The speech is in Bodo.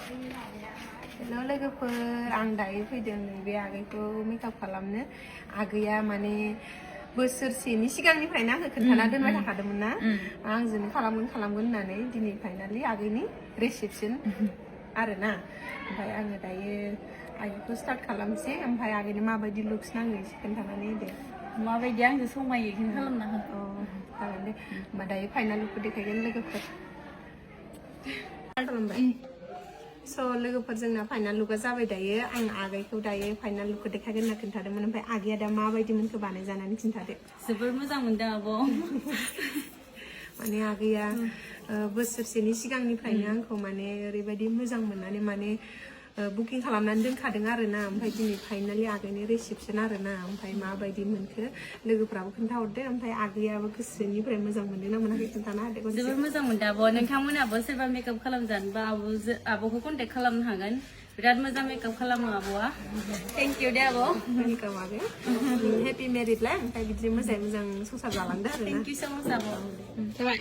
हेल' लोगोफोर आं दायो फैदों नैबे आगैखौ मेकआप खालामनो आगैया माने बोसोरसेनि सिगांनिफ्रायनो आंनो खोन्थाना दोनबाय थाखादोंमोन ना आंजोंनो खालामगोन होननानै दिनै फाइनालि आगैनि रिसेपसन आरोना ओमफ्राय आङो दायो आगैखौ स्टार्ट खालामसै ओमफ्राय आगैनो माबायदि लुक्स नांगौ एसे खोन्थानानै होदो माबायदि आंजों समायो बेखौनो खालामना हो जागोन दे होमबा दायो फाइनाल लुकखौ देखायगोन लोगोफोर खालामबाय स' लोगोफोर जोंना फाइनाल लुकआ जाबाय दायो आं आगैखौ दायो फाइनाल लुकखौ देखायगोन होनना खोन्थादोंमोन ओमफ्राय आगैया दा माबायदि मोनखो बानायजानानै खिन्थादो जोबोर मोजां मोनदों आब' माने आगैया बोसोरसेनि सिगांनिफ्रायनो आंखौ माने ओरैबायदि मोजां मोननानै माने बुकिं खालामनानै दोनखादों आरोना ओमफ्राय दिनै फाइनालि आगैनि रिसेपसन आरोना ओमफ्राय माबायदि मोनखो लोगोफ्राबो खोन्थाहरदो ओमफ्राय आगैयाबो गोसोनिफ्राय मोजां मोनदों ना मोनाखै खोन्थाना होदो जोबोर मोजां मोनदों आब' नोंथांमोनाबो सोरबा मेकआप खालामजानोबा आब'खौ कन्टेक्ट खालामनो हागोन बिराद मोजां मेकआप खालामो आब'आ थेंक इउ दे आब' वेलकाम आगै हेपि मेरिड लाइफ ओमफ्राय बिदिनो मोजाङै मोजां संसार जालांदो आरोना थेंक इउ स' माच आब' जाबाय